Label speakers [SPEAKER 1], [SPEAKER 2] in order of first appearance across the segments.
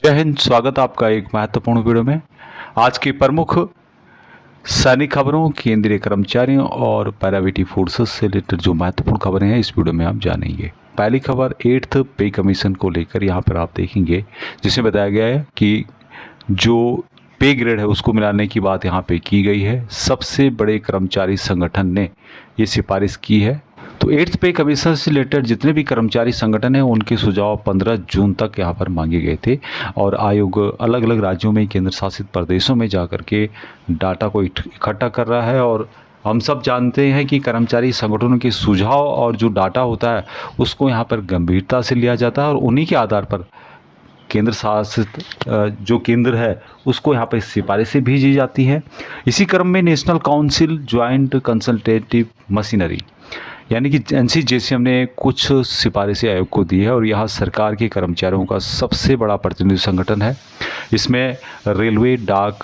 [SPEAKER 1] जय हिंद। स्वागत आपका एक महत्वपूर्ण वीडियो में। आज की प्रमुख सैनिक खबरों, केंद्रीय कर्मचारियों और पैरामिलिट्री फोर्सेस से रिलेटेड जो महत्वपूर्ण खबरें हैं इस वीडियो में आप जानेंगे। पहली खबर 8th पे कमीशन को लेकर यहाँ पर आप देखेंगे, जिसमें बताया गया है कि जो पे ग्रेड है उसको मिलाने की बात यहाँ पे की गई है। सबसे बड़े कर्मचारी संगठन ने ये सिफारिश की है। तो 8th पे कमीशन से रिलेटेड जितने भी कर्मचारी संगठन हैं उनके सुझाव 15 जून तक यहाँ पर मांगे गए थे और आयोग अलग अलग राज्यों में, केंद्र शासित प्रदेशों में जाकर के डाटा को इकट्ठा कर रहा है। और हम सब जानते हैं कि कर्मचारी संगठनों के सुझाव और जो डाटा होता है उसको यहाँ पर गंभीरता से लिया जाता है और उन्हीं के आधार पर केंद्र शासित जो केंद्र है उसको यहाँ पर सिफारिशें भेजी जाती हैं। इसी क्रम में national council joint consultative machinery यानी कि NCJCM ने कुछ सिफारिशें आयोग को दी है और यहाँ सरकार के कर्मचारियों का सबसे बड़ा प्रतिनिधि संगठन है। इसमें रेलवे, डाक,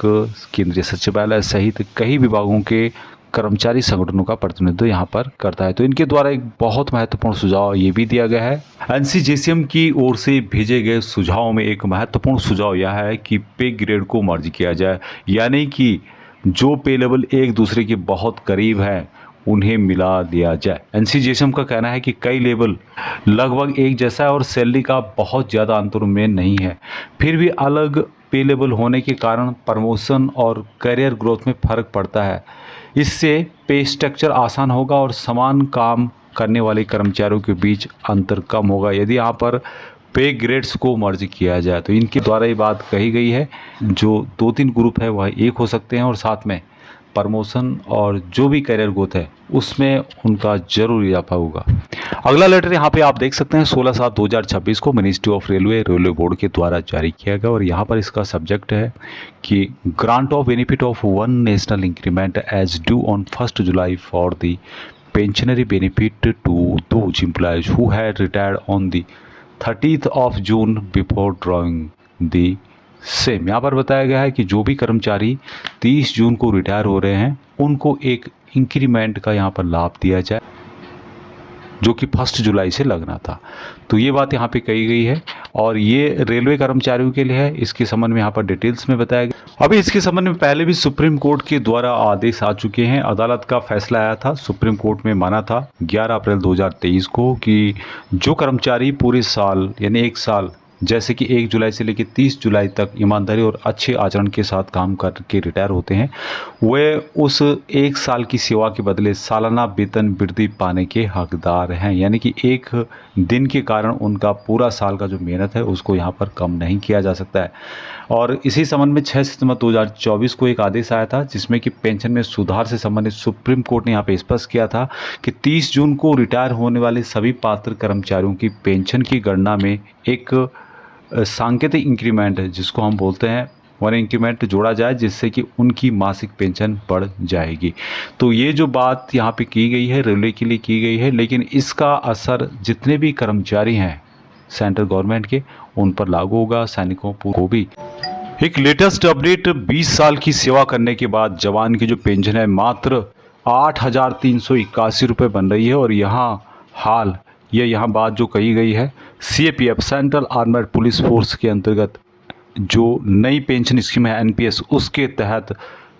[SPEAKER 1] केंद्रीय सचिवालय सहित कई विभागों के कर्मचारी संगठनों का प्रतिनिधित्व यहाँ पर करता है। तो इनके द्वारा एक बहुत महत्वपूर्ण सुझाव ये भी दिया गया है। NCJCM की ओर से भेजे गए सुझावों में एक महत्वपूर्ण सुझाव यह है कि पे ग्रेड को मर्ज किया जाए, यानी कि जो पे लेवल एक दूसरे के बहुत करीब है उन्हें मिला दिया जाए। NCJCM का कहना है कि कई लेवल लगभग एक जैसा है और सैलरी का बहुत ज़्यादा अंतर उनमें नहीं है, फिर भी अलग पे लेवल होने के कारण प्रमोशन और करियर ग्रोथ में फ़र्क पड़ता है। इससे पे स्ट्रक्चर आसान होगा और समान काम करने वाले कर्मचारियों के बीच अंतर कम होगा यदि यहाँ पर पे ग्रेड्स को मर्ज किया जाए। तो इनके द्वारा ये बात कही गई है, जो 2-3 ग्रुप है वह एक हो सकते हैं और साथ में प्रमोशन और जो भी करियर ग्रोथ है उसमें उनका जरूर इजाफा होगा। अगला लेटर यहाँ पे आप देख सकते हैं 16/7/2026 को मिनिस्ट्री ऑफ रेलवे बोर्ड के द्वारा जारी किया गया और यहाँ पर इसका सब्जेक्ट है कि grant of benefit of 1 national increment as due on 1 July for the pensionary benefit to those employees who had retired on the 30th of June before drawing the same. यहाँ पर बताया गया है कि जो भी कर्मचारी 30 जून को रिटायर हो रहे हैं उनको एक इंक्रीमेंट का यहाँ पर लाभ दिया जाए, जो कि 1 जुलाई से लगना था। तो ये बात यहाँ पे कही गई है और ये रेलवे कर्मचारियों के लिए है। इसके संबंध में यहाँ पर डिटेल्स में बताया गया। अभी इसके संबंध में पहले भी सुप्रीम कोर्ट के द्वारा आदेश आ चुके हैं। अदालत का फैसला आया था, सुप्रीम कोर्ट में माना था 11 अप्रैल 2023 को कि जो कर्मचारी पूरे साल यानी एक साल, जैसे कि 1 जुलाई से लेकर 30 जुलाई तक ईमानदारी और अच्छे आचरण के साथ काम करके रिटायर होते हैं, वे उस एक साल की सेवा के बदले सालाना वेतन वृद्धि पाने के हकदार हैं। यानी कि एक दिन के कारण उनका पूरा साल का जो मेहनत है उसको यहाँ पर कम नहीं किया जा सकता है। और इसी संबंध में 6 सितंबर 2024 को एक आदेश आया था जिसमें कि पेंशन में सुधार से संबंधित सुप्रीम कोर्ट ने यहाँ पे स्पष्ट किया था कि 30 जून को रिटायर होने वाले सभी पात्र कर्मचारियों की पेंशन की गणना में एक सांकेतिक इंक्रीमेंट जिसको हम बोलते हैं 1 इंक्रीमेंट जोड़ा जाए, जिससे कि उनकी मासिक पेंशन बढ़ जाएगी। तो ये जो बात यहाँ पे की गई है रेलवे के लिए की गई है, लेकिन इसका असर जितने भी कर्मचारी हैं सेंट्रल गवर्नमेंट के उन पर लागू होगा, सैनिकों को भी। एक लेटेस्ट अपडेट, 20 साल की सेवा करने के बाद जवान की जो पेंशन है मात्र 8,381 रुपये बन रही है। और यहाँ बात जो कही गई है CAPF central armoured police force के अंतर्गत जो नई पेंशन स्कीम है NPS, उसके तहत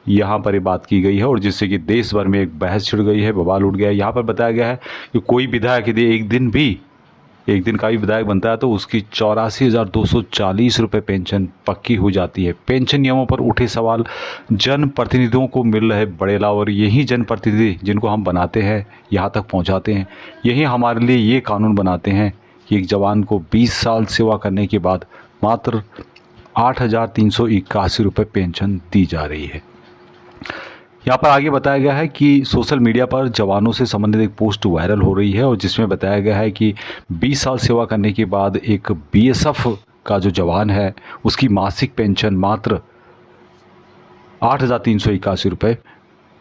[SPEAKER 1] यहाँ पर ये बात की गई है और जिससे कि देश भर में एक बहस छिड़ गई है, बवाल उठ गया है। यहाँ पर बताया गया है कि कोई विधायक यदि एक दिन का भी विधायक बनता है तो उसकी 84,240 रुपये पेंशन पक्की हो जाती है। पेंशन नियमों पर उठे सवाल, जनप्रतिनिधियों को मिल रहे बड़े लाभ और यही जनप्रतिनिधि जिनको हम बनाते हैं यहाँ तक पहुँचाते हैं, यही हमारे लिए ये कानून बनाते हैं कि एक जवान को 20 साल सेवा करने के बाद मात्र 8,381 रुपये पेंशन दी जा रही है। यहाँ पर आगे बताया गया है कि सोशल मीडिया पर जवानों से संबंधित एक पोस्ट वायरल हो रही है और जिसमें बताया गया है कि 20 साल सेवा करने के बाद एक BSF का जो जवान है उसकी मासिक पेंशन मात्र 8,381 रुपये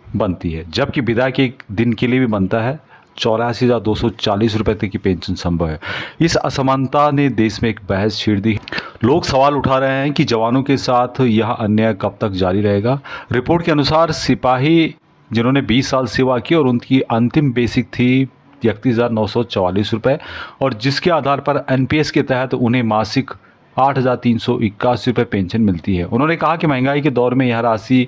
[SPEAKER 1] बनती है, जबकि विधायक एक दिन के लिए भी बनता है 84,240 रुपये तक की पेंशन संभव है। इस असमानता ने देश में एक बहस छेड़ दी। लोग सवाल उठा रहे हैं कि जवानों के साथ यह अन्याय कब तक जारी रहेगा। रिपोर्ट के अनुसार सिपाही जिन्होंने 20 साल सेवा की और उनकी अंतिम बेसिक थी 31,944 रुपये और जिसके आधार पर NPS के तहत उन्हें मासिक ₹8,381 पेंशन मिलती है। उन्होंने कहा कि महंगाई के दौर में यह राशि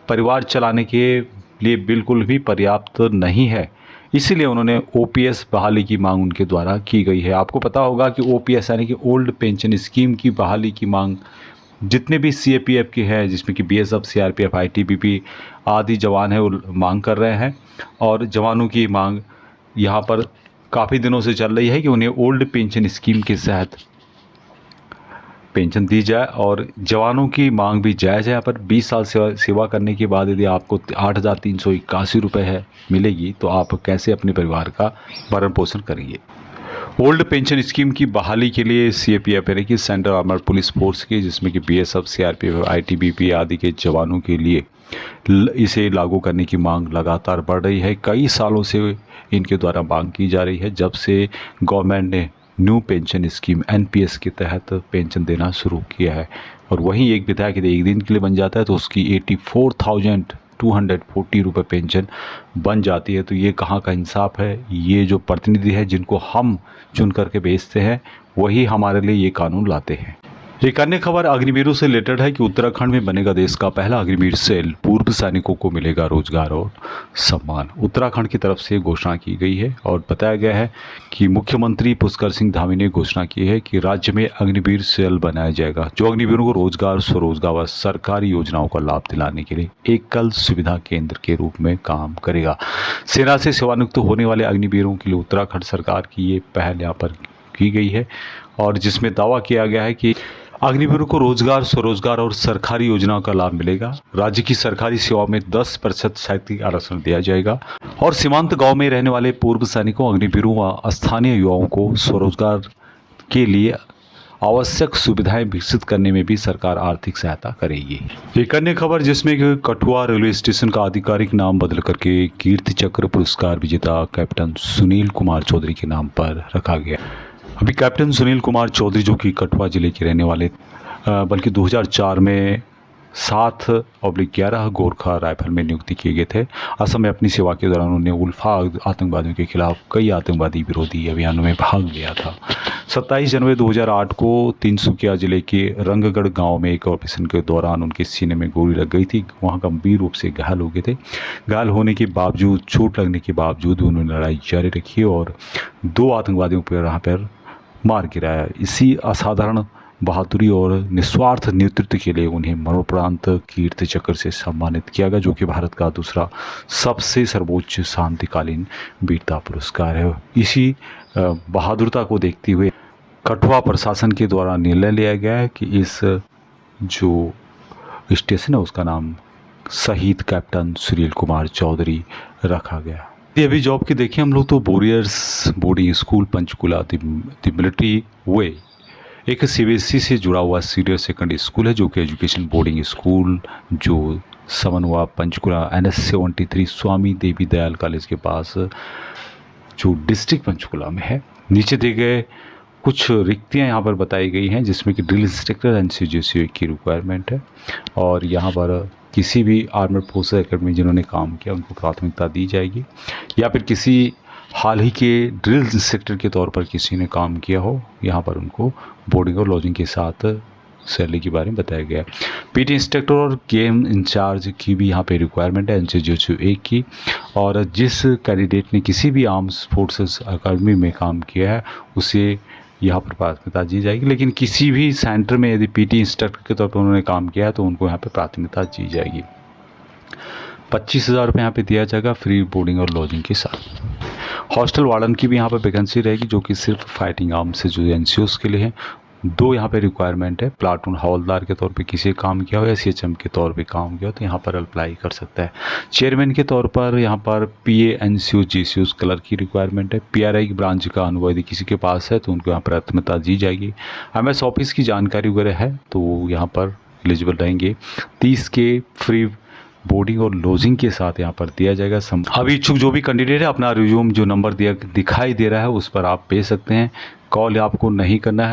[SPEAKER 1] परिवार चलाने के लिए बिल्कुल भी पर्याप्त नहीं है, इसीलिए उन्होंने ओपीएस बहाली की मांग उनके द्वारा की गई है। आपको पता होगा कि ओपीएस यानी कि ओल्ड पेंशन स्कीम की बहाली की मांग जितने भी सीएपीएफ के हैं, जिसमें कि बीएसएफ, सीआरपीएफ, आईटीबीपी आदि जवान हैं, वो मांग कर रहे हैं। और जवानों की मांग यहाँ पर काफ़ी दिनों से चल रही है कि उन्हें ओल्ड पेंशन स्कीम के तहत पेंशन दी जाए और जवानों की मांग भी जायज़ है। यहाँ पर 20 साल सेवा करने के बाद यदि आपको 8,381 रुपये है मिलेगी, तो आप कैसे अपने परिवार का भरण पोषण करेंगे। ओल्ड पेंशन स्कीम की बहाली के लिए सीएपीएफ यानी कि सेंट्रल आर्मर्ड पुलिस फोर्स के, जिसमें कि बीएसएफ, सीआरपीएफ, आईटीबीपी आदि के जवानों के लिए इसे लागू करने की मांग लगातार बढ़ रही है। कई सालों से इनके द्वारा मांग की जा रही है, जब से गवर्नमेंट ने न्यू पेंशन स्कीम एनपीएस के तहत पेंशन देना शुरू किया है। और वहीं एक विधायक यदि एक दिन के लिए बन जाता है तो उसकी 84,240 रुपये पेंशन बन जाती है। तो ये कहाँ का इंसाफ है। ये जो प्रतिनिधि है जिनको हम चुन करके भेजते हैं, वही हमारे लिए ये कानून लाते हैं। एक अन्य खबर अग्निवीरों से रिलेटेड है कि उत्तराखंड में बनेगा देश का पहला अग्निवीर सेल। पूर्व सैनिकों को मिलेगा रोजगार और सम्मान। उत्तराखंड की तरफ से घोषणा की गई है और बताया गया है कि मुख्यमंत्री पुष्कर सिंह धामी ने घोषणा की है कि राज्य में अग्निवीर सेल बनाया जाएगा, जो अग्निवीरों को रोजगार, स्वरोजगार व सरकारी योजनाओं का लाभ दिलाने के लिए एकल सुविधा केंद्र के रूप में काम करेगा। सेना से सेवानिवृत्त होने वाले अग्निवीरों के लिए उत्तराखंड सरकार की ये पहल यहाँ पर की गई है और जिसमें दावा किया गया है कि अग्निवीरों को रोजगार, स्वरोजगार और सरकारी योजनाओं का लाभ मिलेगा। राज्य की सरकारी सेवा में 10% शैक्षिक आरक्षण दिया जाएगा और सीमांत गांव में रहने वाले पूर्व सैनिकों, अग्निवीरों व स्थानीय युवाओं को स्वरोजगार के लिए आवश्यक सुविधाएं विकसित करने में भी सरकार आर्थिक सहायता करेगी। एक अन्य खबर जिसमें कि कठुआ रेलवे स्टेशन का आधिकारिक नाम बदल करके कीर्ति चक्र पुरस्कार विजेता कैप्टन सुनील कुमार चौधरी के नाम पर रखा गया। अभी कैप्टन सुनील कुमार चौधरी, जो कि कठुआ जिले के रहने वाले, बल्कि 2004 में 7/11 गोरखा राइफल में नियुक्ति किए गए थे। असम में अपनी सेवा के दौरान उन्होंने उल्फा आतंकवादियों के खिलाफ कई आतंकवादी विरोधी अभियानों में भाग लिया था। 27 जनवरी 2008 को तिनसुकिया जिले के रंगगढ़ गांव में एक ऑपरेशन के दौरान उनके सीने में गोली लग गई थी। वहां गंभीर रूप से घायल हो गए थे। घायल होने के बावजूद, चोट लगने के बावजूद उन्होंने लड़ाई जारी रखी और 2 आतंकवादियों पर यहाँ पर मार गिराया। इसी असाधारण बहादुरी और निस्वार्थ नेतृत्व के लिए उन्हें मरणोपरांत कीर्ति चक्र से सम्मानित किया गया, जो कि भारत का दूसरा सबसे सर्वोच्च शांतिकालीन वीरता पुरस्कार है। इसी बहादुरता को देखते हुए कठुआ प्रशासन के द्वारा निर्णय लिया गया है कि इस जो स्टेशन है उसका नाम शहीद कैप्टन सुनील कुमार चौधरी रखा गया। अभी जॉब की देखें हम लोग तो warriors boarding school Panchkula the military way एक सीबीएसई से जुड़ा हुआ सीनियर सेकेंडरी स्कूल है, जो कि एजुकेशन बोर्डिंग स्कूल जो समन्वय पंचकुला NS-73 स्वामी देवी दयाल कॉलेज के पास जो डिस्ट्रिक्ट पंचकुला में है। नीचे दिए गए कुछ रिक्तियाँ यहाँ पर बताई गई हैं, जिसमें कि ड्रिल इंस्ट्रक्टर NCGC की रिक्वायरमेंट है और यहाँ पर किसी भी आर्मर्ड फोर्सेस एकेडमी जिन्होंने काम किया उनको प्राथमिकता दी जाएगी, या फिर किसी हाल ही के ड्रिल इंस्ट्रक्टर के तौर पर किसी ने काम किया हो, यहाँ पर उनको बोर्डिंग और लॉजिंग के साथ सैलरी के बारे में बताया गया। पीटी इंस्ट्रक्टर और गेम इंचार्ज की भी यहाँ पे रिक्वायरमेंट है NCGC 1 की। और जिस कैंडिडेट ने किसी भी आर्म्स फोर्सेस अकादमी में काम किया है उसे यहाँ पर प्राथमिकता दी जाएगी, लेकिन किसी भी सेंटर में यदि पीटी इंस्ट्रक्टर के तौर पर उन्होंने काम किया है तो उनको यहाँ पे प्राथमिकता दी जाएगी। 25,000 रुपये यहाँ पे दिया जाएगा फ्री बोर्डिंग और लॉजिंग के साथ। हॉस्टल वार्डन की भी यहाँ पर वैकेंसी रहेगी, जो कि सिर्फ फाइटिंग आर्म से जो NCOs के लिए है। 2 यहाँ पे रिक्वायरमेंट है, प्लाटून हवलदार के तौर पे किसी काम किया हो या CHM के तौर पे काम किया हो तो यहाँ पर अप्लाई कर सकता है। चेयरमैन के तौर पर यहाँ पर PA NCO GCOs क्लर्क की रिक्वायरमेंट है। PRI की ब्रांच का अनुभव यदि किसी के पास है तो उनको यहाँ पर प्राथमिकता दी जाएगी। MS ऑफिस की जानकारी वगैरह है तो यहाँ पर एलिजिबल रहेंगे। 30 के फ्री बोर्डिंग और लॉजिंग के साथ यहाँ पर दिया जाएगा। अभी इच्छुक जो भी कैंडिडेट है अपना रिज्यूम जो नंबर दिखाई दे रहा है उस पर आप भेज सकते हैं। कॉल आपको नहीं करना है।